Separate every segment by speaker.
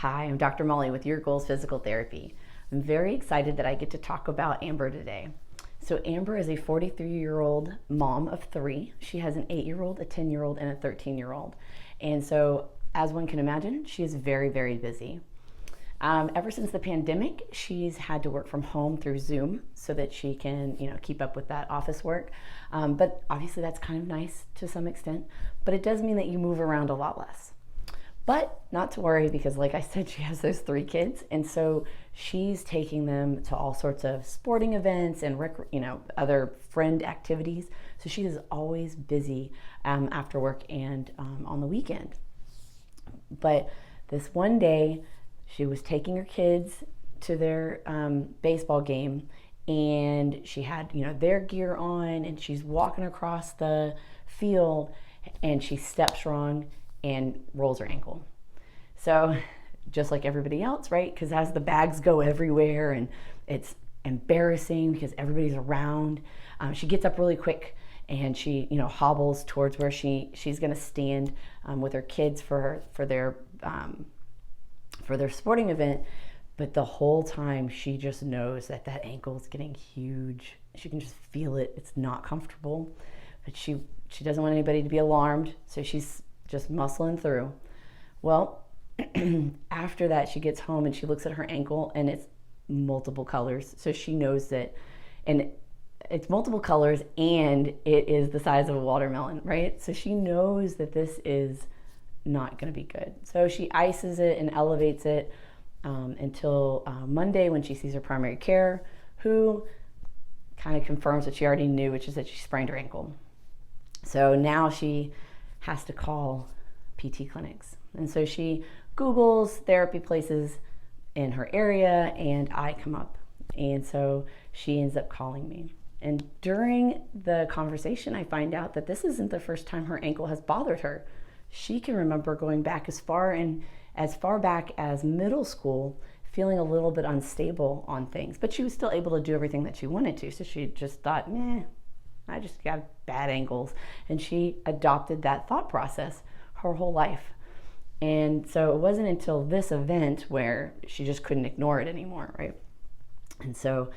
Speaker 1: Hi, I'm Dr. Molly with Your Goals Physical Therapy. I'm very excited that I get to talk about Amber today. So Amber is a 43-year-old mom of three. She has an 8-year-old, a 10-year-old, and a 13-year-old. And so, as one can imagine, she is very, very busy. Ever since the pandemic, she's had to work from home through Zoom so that she can, keep up with that office work. But obviously that's kind of nice to some extent, but it does mean that you move around a lot less. But not to worry, because like I said, she has those three kids, and so she's taking them to all sorts of sporting events and other friend activities. So she is always busy after work and on the weekend. But this one day, she was taking her kids to their baseball game, and she had their gear on, and she's walking across the field, and she steps wrong and rolls her ankle. So just like everybody else, right? Because as the bags go everywhere and it's embarrassing because everybody's around, she gets up really quick and she hobbles towards where she's going to stand with her kids for their sporting event. But the whole time she just knows that ankle is getting huge. She can just feel it. It's not comfortable, but she doesn't want anybody to be alarmed, so she's just muscling through. Well, after that, she gets home and she looks at her ankle, and it's multiple colors. So she knows that, and it's multiple colors, and it is the size of a watermelon, right? So she knows that this is not going to be good. So she ices it and elevates it until Monday, when she sees her primary care, who kind of confirms what she already knew, which is that she sprained her ankle. So now she has to call PT clinics. And so she Googles therapy places in her area, and I come up. And so she ends up calling me. And during the conversation, I find out that this isn't the first time her ankle has bothered her. She can remember going back as far back as middle school, feeling a little bit unstable on things, but she was still able to do everything that she wanted to. So she just thought, I just got bad ankles. And she adopted that thought process her whole life. And so it wasn't until this event where she just couldn't ignore it anymore, right? And so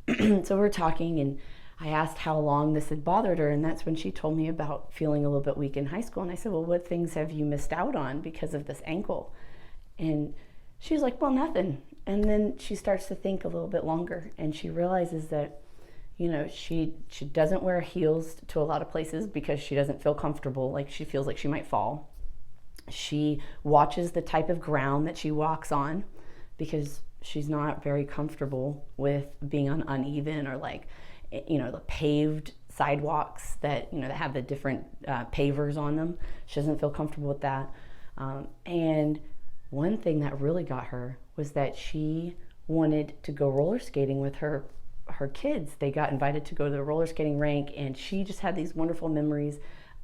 Speaker 1: we're talking, and I asked how long this had bothered her, and that's when she told me about feeling a little bit weak in high school. And I said, well, what things have you missed out on because of this ankle? And she was like, well, nothing. And then she starts to think a little bit longer, and she realizes that she doesn't wear heels to a lot of places because she doesn't feel comfortable, like she feels like she might fall. She watches the type of ground that she walks on because she's not very comfortable with being on uneven or the paved sidewalks that have the different pavers on them. She doesn't feel comfortable with that. And one thing that really got her was that she wanted to go roller skating with her kids. They got invited to go to the roller skating rink, and she just had these wonderful memories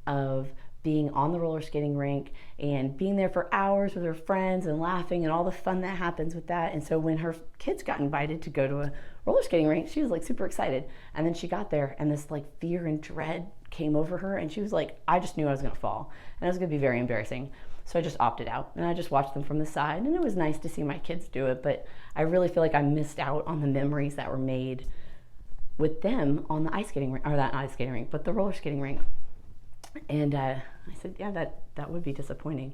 Speaker 1: of being on the roller skating rink and being there for hours with her friends and laughing and all the fun that happens with that. And so when her kids got invited to go to a roller skating rink, she was super excited. And then she got there, and this fear and dread came over her, and she was like, I just knew I was going to fall, and it was going to be very embarrassing. So I just opted out, and I just watched them from the side, and it was nice to see my kids do it, but I really feel like I missed out on the memories that were made with them on the ice skating rink, or that ice skating rink, but the roller skating rink. And I said, yeah, that would be disappointing.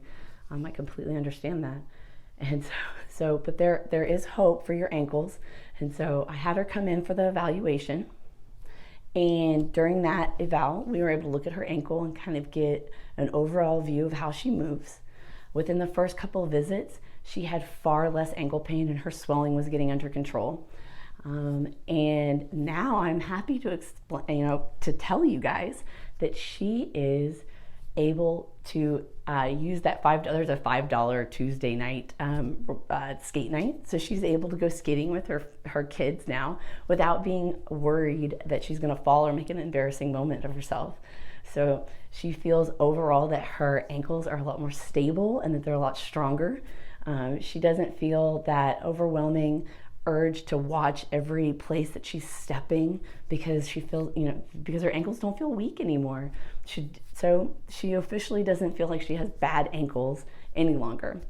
Speaker 1: I completely understand that. And but there is hope for your ankles. And so I had her come in for the evaluation. And during that eval, we were able to look at her ankle and kind of get an overall view of how she moves. Within the first couple of visits, she had far less ankle pain, and her swelling was getting under control. And now I'm happy to explain, to tell you guys that she is able to use that there's a $5 Tuesday night skate night. So she's able to go skating with her kids now without being worried that she's going to fall or make an embarrassing moment of herself. So she feels overall that her ankles are a lot more stable and that they're a lot stronger. She doesn't feel that overwhelming urge to watch every place that she's stepping because she feels, because her ankles don't feel weak anymore. So she officially doesn't feel like she has bad ankles any longer.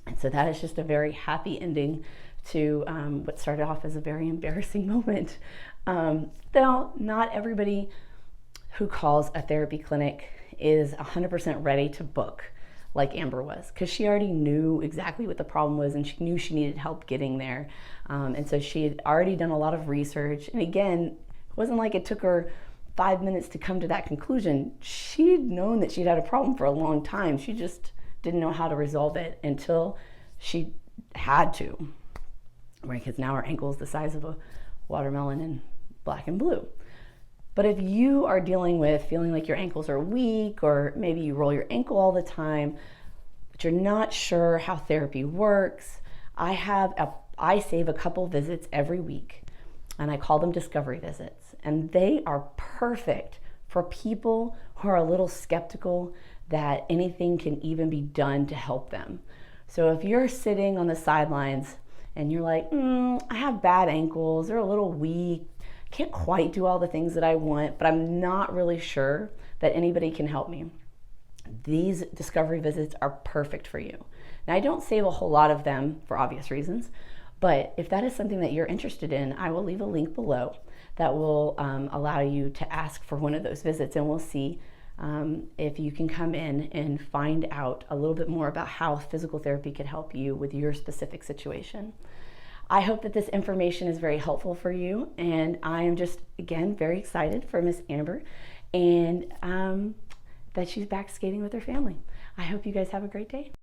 Speaker 1: And So that is just a very happy ending to what started off as a very embarrassing moment. Though not everybody who calls a therapy clinic is 100% ready to book like Amber was, because she already knew exactly what the problem was and she knew she needed help getting there. And so she had already done a lot of research. And again, it wasn't like it took her 5 minutes to come to that conclusion. She'd known that she'd had a problem for a long time. She just didn't know how to resolve it until she had to, right? Because now her ankle is the size of a watermelon in black and blue. But if you are dealing with feeling like your ankles are weak, or maybe you roll your ankle all the time, but you're not sure how therapy works, I save a couple visits every week, and I call them discovery visits. And they are perfect for people who are a little skeptical that anything can even be done to help them. So if you're sitting on the sidelines and you're like, I have bad ankles, they're a little weak, can't quite do all the things that I want, but I'm not really sure that anybody can help me, these discovery visits are perfect for you. Now, I don't save a whole lot of them for obvious reasons, but if that is something that you're interested in, I will leave a link below that will allow you to ask for one of those visits, and we'll see if you can come in and find out a little bit more about how physical therapy could help you with your specific situation. I hope that this information is very helpful for you, and I am just, again, very excited for Miss Amber and that she's back skating with her family. I hope you guys have a great day.